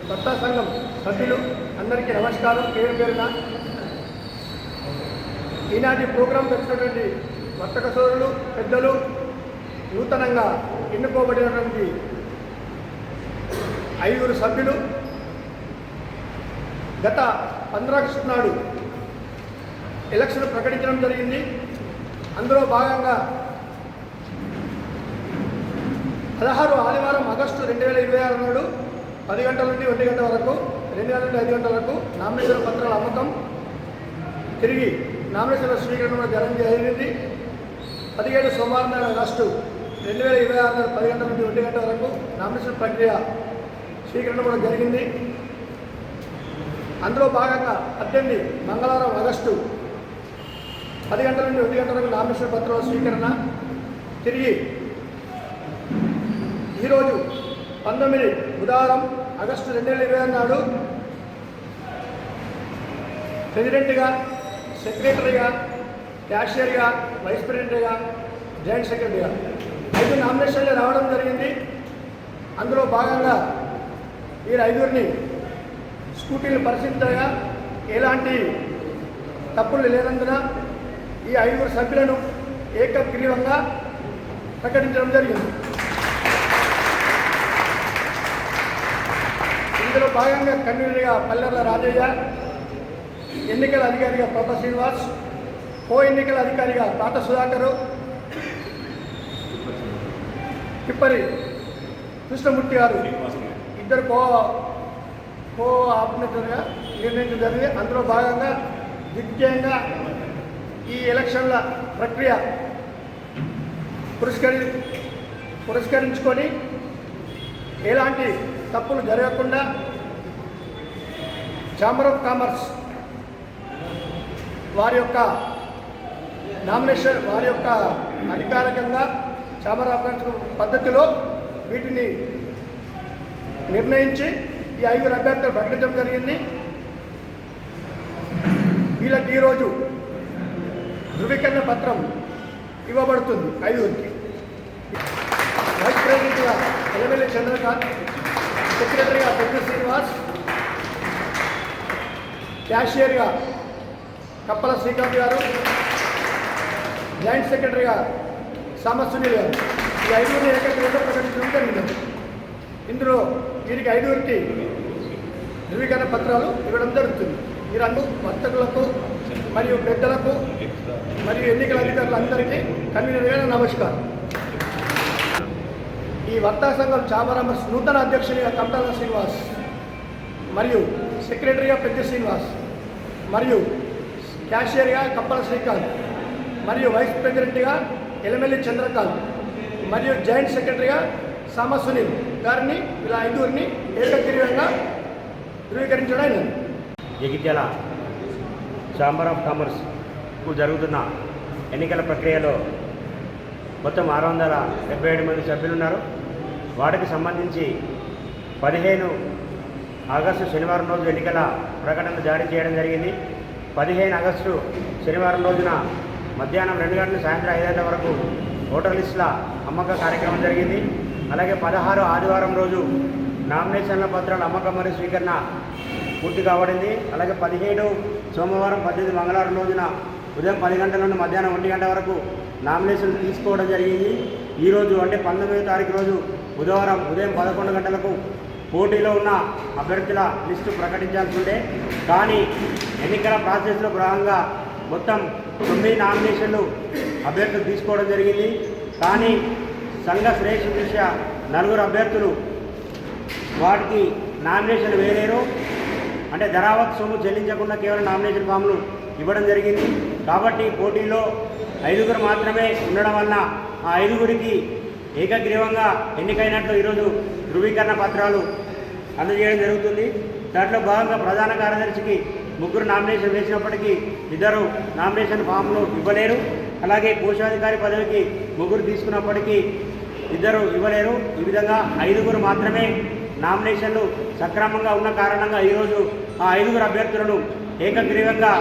భర్తా సంఘం సభ్యులు అందరికీ నమస్కారం. పేరు పేరున ఈనాటి ప్రోగ్రాం వచ్చినటువంటి వర్తక సోదరులు, పెద్దలు, నూతనంగా ఎన్నుకోబడినటువంటి 5 సభ్యులు గత 15 ఆగస్టు నాడు ఎలక్షన్ ప్రకటించడం జరిగింది. అందులో భాగంగా 16 ఆదివారం ఆగస్టు 2026 నాడు 10 గంటల నుండి 1 గంట వరకు, 2 గంటల నుండి 5 గంటల వరకు నామినేషన్ పత్రాల అమ్మకం, తిరిగి నామినేషన్ స్వీకరణ జరగడం జరిగింది. 17 సోమవారం ఆగస్టు 2026 నాడు 10 గంటల నుండి 1 గంట వరకు నామినేషన్ ప్రక్రియ స్వీకరణ కూడా జరిగింది. అందులో భాగంగా 18 మంగళవారం ఆగస్టు 10 గంటల నుండి 1 గంట వరకు నామినేషన్ పత్రాల స్వీకరణ, తిరిగి ఈరోజు 19 బుధవారం ఆగస్టు 2026 నాడు ప్రెసిడెంట్గా, సెక్రటరీగా, క్యాషియర్గా, వైస్ ప్రెసిడెంట్గా, జాయింట్ సెక్రటరీగా 5 నామినేషన్లు రావడం జరిగింది. అందులో భాగంగా ఈ 5 స్కూటీలు పరిశీలించగా ఎలాంటి తప్పులు లేనందున ఈ 5 సభ్యులను ఏకగ్రీవంగా ప్రకటించడం జరిగింది. ఇందులో భాగంగా కన్వీనర్గా పల్లెర్ల రాజయ్య, ఎన్నికల అధికారిగా ప్రొఫ శ్రీనివాస్, కో ఎన్నికల అధికారిగా తాత సుధాకరు, తిప్పరి కృష్ణమూర్తి గారు ఇద్దరు కో ఆర్డినేటర్గా నిర్ణయించడం జరిగింది. అందులో భాగంగా దిగ్విజయంగా ఈ ఎలక్షన్ల ప్రక్రియ పురస్కరించుకొని ఎలాంటి తప్పులు జరగకుండా ఛాంబర్ ఆఫ్ కామర్స్ వారి యొక్క నామినేషన్, వారి యొక్క అధికారికంగా ఛాంబర్ ఆఫ్ కామర్స్ పద్ధతిలో వీటిని నిర్ణయించి ఈ 5 అభ్యర్థులు ప్రకటించడం జరిగింది. వీళ్ళకి ఈరోజు ధృవీకరణ పత్రం ఇవ్వబడుతుంది 5కి. వైస్ ప్రెసిడెంట్గా ఎలవెల్లి చంద్రకాంత్, సెక్రటరీగా పెద్ద శ్రీనివాస్, క్యాషియర్గా కప్పల శ్రీకాంత్ గారు, జాయింట్ సెక్రటరీగా సామ సునీల్ గారు, ఈ 5 ఏకగ్రీవంగా ప్రకటించడం జరిగింది. ఇందులో వీరికి 5కి ధృవీకరణ పత్రాలు ఇవ్వడం జరుగుతుంది. మీరందరూ వర్తకులకు మరియు పెద్దలకు మరియు ఎన్నికల అధికారులందరికీ కన్వీనర్గా నమస్కారం. ఈ వర్తక సంఘం ఛాంబర్ ఆఫ్ కామర్స్ నూతన అధ్యక్షునిగా కమటాల శ్రీనివాస్, మరియు సెక్రటరీగా పెద్ద శ్రీనివాస్, మరియు క్యాషియర్గా కప్పల శ్రీకాంత్, మరియు వైస్ ప్రెసిడెంట్గా ఎలమెల్లి చంద్రకాంత్, మరియు జాయింట్ సెక్రటరీగా సామ సునీల్ గారిని ఇలా 5 ఏకగ్రీవంగా ధృవీకరించడం. జగిత్యాల ఛాంబర్ ఆఫ్ కామర్స్కు జరుగుతున్న ఎన్నికల ప్రక్రియలో మొత్తం 677 మంది సభ్యులు ఉన్నారు. వాటికి సంబంధించి 15 ఆగస్టు శనివారం రోజు ఎన్నికల ప్రకటన జారీ చేయడం జరిగింది. 15 ఆగస్టు శనివారం రోజున మధ్యాహ్నం 2 గంటల సాయంత్రం 5 గంటల వరకు ఓటర్ లిస్టుల అమ్మక కార్యక్రమం జరిగింది. అలాగే 16 ఆదివారం రోజు నామినేషన్ల పత్రాల అమ్మకం మరియు స్వీకరణ పూర్తి కాబడింది. అలాగే 17 సోమవారం, 18 మంగళవారం రోజున ఉదయం 10 గంటల నుండి మధ్యాహ్నం 1 గంట వరకు నామినేషన్లు తీసుకోవడం జరిగింది. ఈరోజు అంటే 19వ తారీఖు రోజు బుధవారం ఉదయం 11 గంటలకు పోటీలో ఉన్న అభ్యర్థుల లిస్టు ప్రకటించాల్సి ఉండే, కానీ ఎన్నికల ప్రాసెస్లో భాగంగా మొత్తం 9 నామినేషన్లు అభ్యర్థులు తీసుకోవడం జరిగింది. కానీ సంఘ శ్రేష్ఠ దృష్ట్యా 4 అభ్యర్థులు వాటికి నామినేషన్ వేరేరు, అంటే ధరావత్ సొమ్ము చెల్లించకుండా కేవలం నామినేషన్ ఫామ్లు ఇవ్వడం జరిగింది. కాబట్టి పోటీలో 5 మాత్రమే ఉండడం వలన ఆ 5 ఏకగ్రీవంగా ఎన్నికైనట్లు ఈరోజు ధృవీకరణ పత్రాలు అందజేయడం జరుగుతుంది. దాంట్లో భాగంగా ప్రధాన కార్యదర్శికి 3 నామినేషన్ వేసినప్పటికీ 2 నామినేషన్ ఫామ్లు ఇవ్వలేరు. అలాగే కోశాధికారి పదవికి 3 తీసుకున్నప్పటికీ 2 ఇవ్వలేరు. ఈ విధంగా 5 మాత్రమే నామినేషన్లు సక్రమంగా ఉన్న కారణంగా ఈరోజు ఆ 5 అభ్యర్థులను ఏకగ్రీవంగా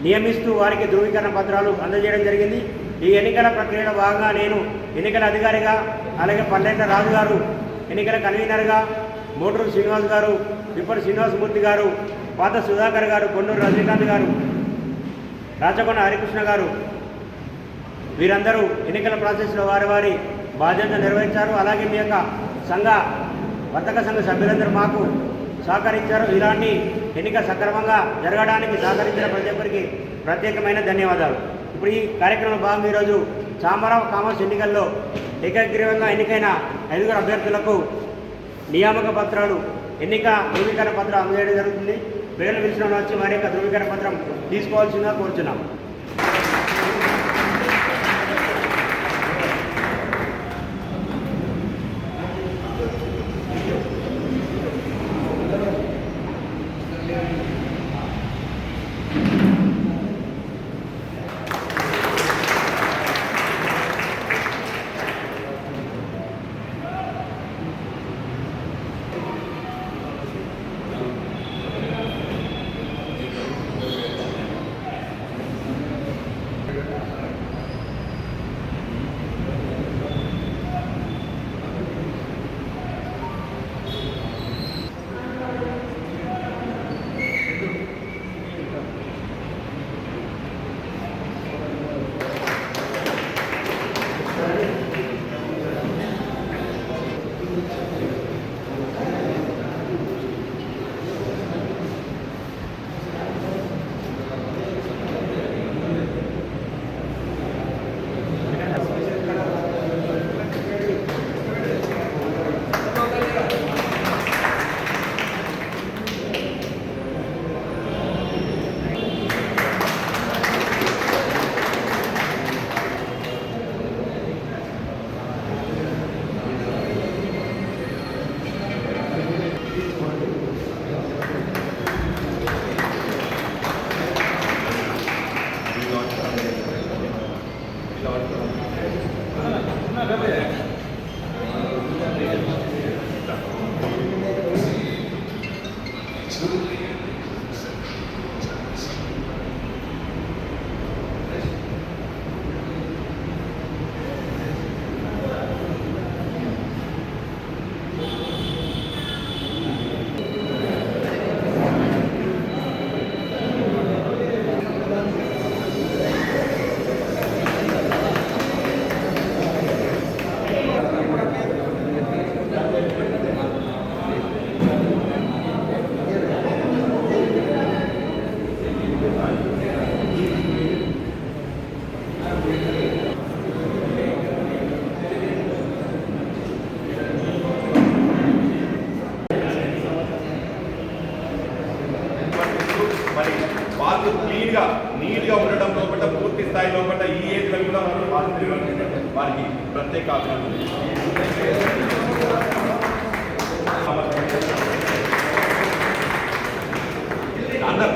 నియమిస్తూ వారికి ధృవీకరణ పత్రాలు అందజేయడం జరిగింది. ఈ ఎన్నికల ప్రక్రియలో భాగంగా నేను ఎన్నికల అధికారిగా, అలాగే పల్లెంట రాజు గారు ఎన్నికల కన్వీనర్గా, మోటూరు శ్రీనివాస్ గారు, విప్పటి శ్రీనివాసమూర్తి గారు, పాత సుధాకర్ గారు, కొండూరు రజనీకాంత్ గారు, రాచకొండ హరికృష్ణ గారు వీరందరూ ఎన్నికల ప్రాసెస్లో వారి వారి బాధ్యత నిర్వహించారు. అలాగే మీ యొక్క వర్తక సంఘ సభ్యులందరూ మాకు సహకరించారు. ఇలాంటి ఎన్నిక సక్రమంగా జరగడానికి సహకరించిన ప్రతి ఒక్కరికి ప్రత్యేకమైన ధన్యవాదాలు. ఇప్పుడు ఈ కార్యక్రమంలో భాగంగా ఈరోజు ఛాంబర్ ఆఫ్ కామర్స్ ఎన్నికల్లో ఏకగ్రీవంగా ఎన్నికైన 5 అభ్యర్థులకు నియామక పత్రాలు, ఎన్నిక ధృవీకరణ పత్రం అందజేయడం జరుగుతుంది. పేర్లు పిలిచిన వచ్చి వారి యొక్క ధృవీకరణ పత్రం తీసుకోవాల్సిందిగా కోరుచున్నాం. వాళ్ళు నీట్గా ఉండడం లోపల పూర్తి స్థాయి లోపల ఈ ఏజ్లో కూడా వారికి ప్రత్యేక అందరూ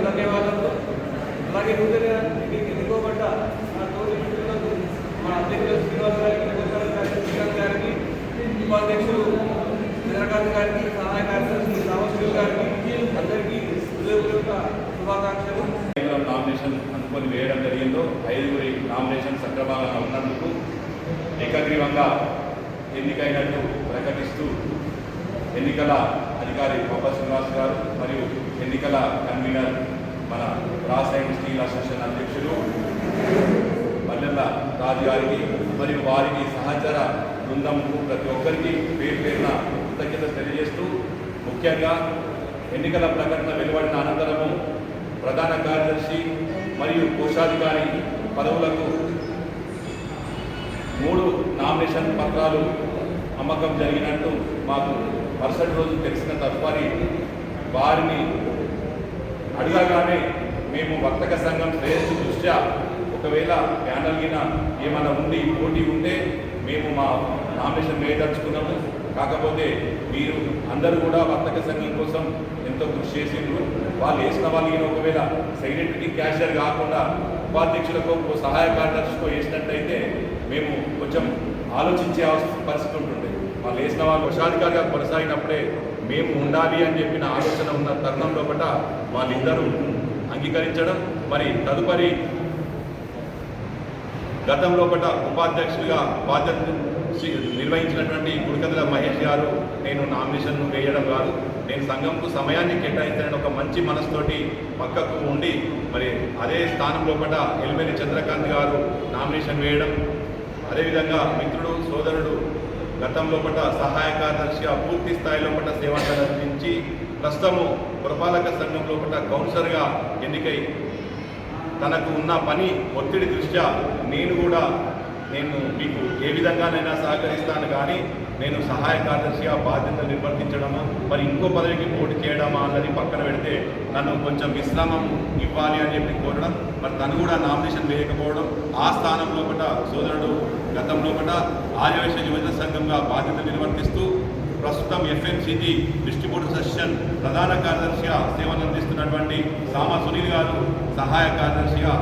ధన్యవాదాలు. అలాగే నూతన ఎన్నుకోబడ్డ మా తోటి మిత్రులకు, మా అధ్యక్షులు శ్రీనివాస్ గారికి, శ్రీకాంత్ గారికి, ఉపాధ్యక్షులు చంద్రకాంత్ గారికి, సహాయ కార్యదర్శి రామశ్రీ గారికి అందరికీ హృదయపూర్వక శుభాకాంక్షలు. నామినేషన్ అనుకొని వేయడం జరిగిందో 5గురి నామినేషన్ సక్రమంగా ఉన్నందుకు ఏకగ్రీవంగా ఎన్నికైనట్టు ప్రకటిస్తూ ఎన్నికల అధికారి పబ్బ శ్రీనివాస్ గారు మరియు ఎన్నికల కన్వీనర్ మన రాసాయన స్టీల్ అసోసియేషన్ అధ్యక్షులు మల్లెల్ల రాజు గారికి మరియు వారికి సహచర బృందంకు ప్రతి ఒక్కరికి పేరు పేరున కృతజ్ఞత తెలియజేస్తూ ముఖ్యంగా ఎన్నికల ప్రకటన వెలువడిన అనంతరము ప్రధాన కార్యదర్శి మరియు కోశాధికారి పదవులకు 3 నామినేషన్ పత్రాలు అమ్మకం జరిగినట్టు మాకు మరుసటి రోజు తెలిసిన తదుపరి వారిని అడగగానే మేము వర్తక సంఘం శ్రేయస్సు దృష్ట్యా ఒకవేళ ప్యానల్ గిన ఏమైనా పోటీ ఉంటే మేము మా నామినేషన్ వేయదలుచుకున్నాము. కాకపోతే మీరు అందరూ కూడా వర్తక సంఘం కోసం ఎంతో కృషి చేసిండ్రు. వాళ్ళు వేసిన వాళ్ళు ఒకవేళ సెక్రటరీ క్యాషియర్ కాకుండా ఉపాధ్యక్షులకు సహాయ కార్యదర్శితో వేసినట్టయితే మేము కొంచెం ఆలోచించే పరిస్థితి ఉంటుంది. వాళ్ళు వేసిన వాళ్ళు కోశాధికారిగా కొనసాగినప్పుడే మేము ఉండాలి అని చెప్పిన ఆలోచన ఉన్న తరుణం లోపల వాళ్ళిద్దరూ అంగీకరించడం, మరి తదుపరి గతం లోపల ఉపాధ్యక్షులుగా బాధ్యత నిర్వహించినటువంటి గుడికదల మహేష్ గారు నేను నామినేషన్ వేయడం కాదు, నేను సంఘంకు సమయాన్ని కేటాయించాలని ఒక మంచి మనసుతోటి పక్కకు ఉండి మరి అదే స్థానం లోపల ఎల్మెల్లి చంద్రకాంత్ గారు నామినేషన్ వేయడం, అదేవిధంగా మిత్రుడు సోదరుడు గతం లోపల సహాయ కార్యదర్శిగా పూర్తి స్థాయి లోపల సేవలందించి ప్రస్తుతము పురపాలక సంఘం లోపల కౌన్సిలర్గా ఎన్నికై తనకు ఉన్న పని ఒత్తిడి దృష్ట్యా నేను మీకు ఏ విధంగానైనా సహకరిస్తాను, కానీ నేను సహాయ కార్యదర్శిగా బాధ్యతలు నిర్వర్తించడమా మరి ఇంకో పదవికి పోటీ చేయడమా అన్నది పక్కన పెడితే నన్ను కొంచెం విశ్రామం ఇవ్వాలి అని చెప్పి కోరడం, మరి తను కూడా నామినేషన్ వేయకపోవడం, ఆ స్థానం లోపల సోదరుడు గతం లోపల ఆర్యవైశ్య యువజన సంఘంగా బాధ్యతలు నిర్వర్తిస్తూ ప్రస్తుతం ఎఫ్ఎంసీజీ డిస్ట్రిబ్యూటర్ సెషన్ ప్రధాన కార్యదర్శిగా సేవలు అందిస్తున్నటువంటి సామా సునీల్ గారు సహాయ కార్యదర్శిగా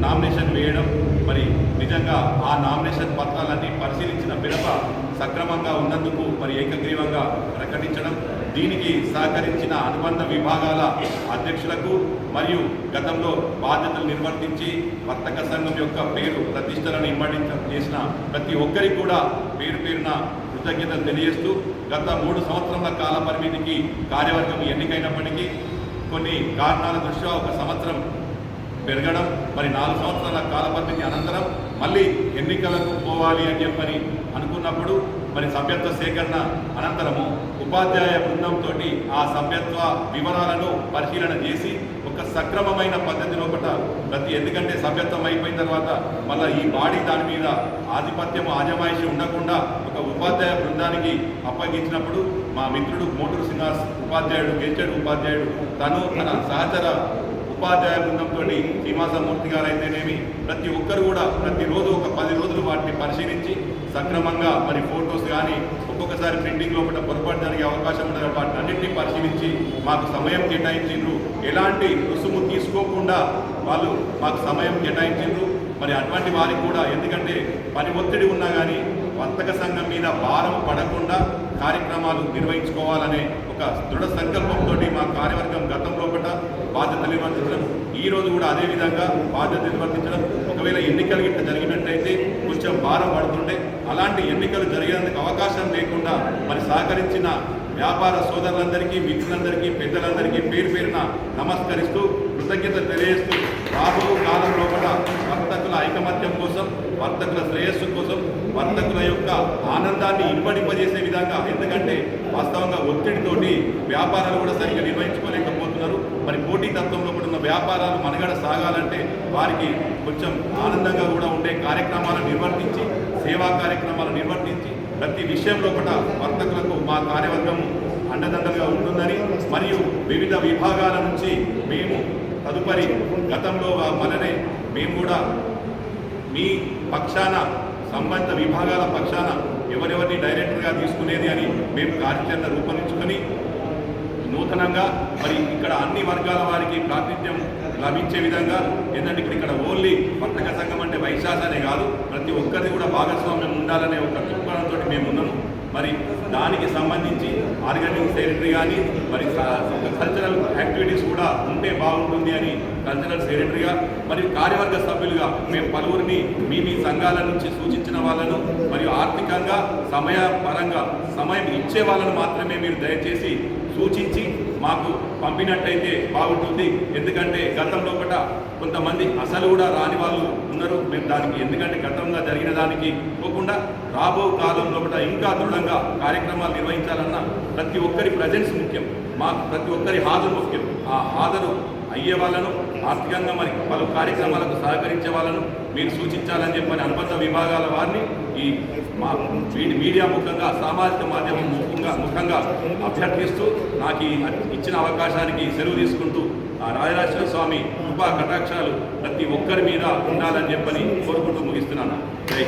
నామినేషన్ వేయడం, మరి నిజంగా ఆ నామినేషన్ పత్రాలన్నీ పరిశీలించిన పిదప సక్రమంగా ఉన్నందుకు మరి ఏకగ్రీవంగా ప్రకటించడం, దీనికి సహకరించిన అనుబంధ విభాగాల అధ్యక్షులకు మరియు గతంలో బాధ్యతలు నిర్వర్తించి వర్తక సంఘం యొక్క పేరు ప్రతిష్టలను చేసిన ప్రతి ఒక్కరికి కూడా పేరు పేరున కృతజ్ఞతలు తెలియజేస్తూ గత 3 సంవత్సరాల కాల పరిమితికి కార్యవర్గం ఎన్నికైనప్పటికీ కొన్ని కారణాల దృష్ట్యా 1 సంవత్సరం పెరగడం, మరి 4 సంవత్సరాల కాల పరిమితి అనంతరం మళ్ళీ ఎన్నికలకు పోవాలి అని చెప్పని అనుకున్నప్పుడు మరి సభ్యత్వ సేకరణ అనంతరము ఉపాధ్యాయ బృందంతో ఆ సభ్యత్వ వివరాలను పరిశీలన చేసి ఒక సక్రమమైన పద్ధతి లోపల ఎందుకంటే సభ్యత్వం అయిపోయిన తర్వాత మళ్ళీ ఈ బాడీ దాని మీద ఆధిపత్యం ఆజమాయిషి ఉండకుండా ఒక ఉపాధ్యాయ బృందానికి అప్పగించినప్పుడు మా మిత్రుడు మోటూరు శ్రీనివాస్ ఉపాధ్యాయుడు, గెలిచాడు ఉపాధ్యాయుడు, తను తన సహచర ఉపాధ్యాయ బృందంతో శ్రీనివాసమూర్తి గారు అయితేనేమి ప్రతి ఒక్కరు కూడా ప్రతిరోజు ఒక 10 రోజులు వాటిని పరిశీలించి సక్రమంగా మరి ఫోటోస్ కానీ ఒక్కొక్కసారి ప్రింటింగ్ లోపల పొరపాటు జరిగే అవకాశం ఉండదు, వాటిని అన్నింటినీ పరిశీలించి మాకు సమయం కేటాయించిండ్రు. ఎలాంటి రుసుము తీసుకోకుండా వాళ్ళు మాకు సమయం కేటాయించిండ్రు. మరి అటువంటి వారికి కూడా ఎందుకంటే పని ఒత్తిడి ఉన్నా కానీ వర్తక సంఘం మీద భారం పడకుండా కార్యక్రమాలు నిర్వహించుకోవాలనే ఒక దృఢ సంకల్పంతో మా కార్యవర్గం గతం లోపల బాధ్యత నిర్వర్తించడం, ఈ రోజు కూడా అదేవిధంగా బాధ్యత నిర్వర్తించడం. ఒకవేళ ఎన్నికలు గిట్ట జరిగినట్టయితే కొంచెం భారం పడుతుండే, అలాంటి ఎన్నికలు జరిగేందుకు అవకాశం లేకుండా మరి సహకరించిన వ్యాపార సోదరులందరికీ, మిత్రులందరికీ, పెద్దలందరికీ పేరు పేరున నమస్కరిస్తూ కృతజ్ఞత తెలియజేస్తూ రాబో కాలం లోపల వర్తకుల ఐకమత్యం కోసం, వర్తకుల శ్రేయస్సు కోసం, వర్తకుల యొక్క ఆనందాన్ని ఇనుపడింపజేసే విధంగా, ఎందుకంటే వాస్తవంగా ఒత్తిడితోటి వ్యాపారాలు కూడా సరిగ్గా నిర్వహించుకోలేకపోతున్నారు. మరి పోటీతత్వంలో కూడా ఉన్న వ్యాపారాలు మనుగడ సాగాలంటే వారికి కొంచెం ఆనందంగా కూడా ఉండే కార్యక్రమాలను నిర్వర్తించి, సేవా కార్యక్రమాలు నిర్వర్తించి ప్రతి విషయంలో కూడా వర్తకులకు మా కార్యవర్గము అండదండలుగా ఉంటుందని, మరియు వివిధ విభాగాల నుంచి మేము తదుపరి గతంలో మననే మేము కూడా మీ పక్షాన సంబంధిత విభాగాల పక్షాన ఎవరెవరిని డైరెక్టర్గా తీసుకునేది అని మేము కార్యాచరణ రూపొందించుకొని నూతనంగా మరి ఇక్కడ అన్ని వర్గాల వారికి ప్రాతినిధ్యం లభించే విధంగా, ఏంటంటే ఇక్కడ ఓన్లీ వర్తక సంఘం అంటే వైశాఖనే కాదు, ప్రతి ఒక్కరిది కూడా భాగస్వామ్యం ఉండాలనే ఒక దృక్పథంతో మేము ఉన్నాము. మరి దానికి సంబంధించి ఆర్గనైజింగ్ సెక్రటరీ కానీ మరి కల్చరల్ యాక్టివిటీస్ కూడా ఉంటే బాగుంటుంది అని కల్చరల్ సెక్రటరీగా మరియు కార్యవర్గ సభ్యులుగా మేము పలువురిని మీ సంఘాల నుంచి సూచించిన వాళ్ళను మరియు ఆర్థికంగా సమయపరంగా సమయం ఇచ్చే వాళ్ళను మాత్రమే మీరు దయచేసి సూచించి మాకు పంపినట్టయితే బాగుంటుంది. ఎందుకంటే గతంలో ఒకట కొంతమంది అసలు కూడా రాని వాళ్ళు ఉన్నారు. మేము దానికి ఎందుకంటే గతంలో జరిగిన దానికి పోకుండా రాబో కాలంలో కూడా ఇంకా దృఢంగా కార్యక్రమాలు నిర్వహించాలన్న ప్రతి ఒక్కరి ప్రజెన్స్ ముఖ్యం. మాకు ప్రతి ఒక్కరి హాజరు ముఖ్యం. ఆ హాజరు అయ్యే వాళ్ళను ఆర్థికంగా మరి పలు కార్యక్రమాలకు సహకరించే వాళ్ళను మీరు సూచించాలని చెప్పని అనుబంధ విభాగాల వారిని ఈ మీడియా ముఖంగా సామాజిక మాధ్యమం ముఖంగా అభ్యర్థిస్తూ నాకు ఇచ్చిన అవకాశానికి సెలవు తీసుకుంటూ ఆ రాజరాజేశ్వర స్వామి కృపా కటాక్షాలు ప్రతి ఒక్కరి మీద ఉండాలని చెప్పని కోరుకుంటూ ముగిస్తున్నాను. జై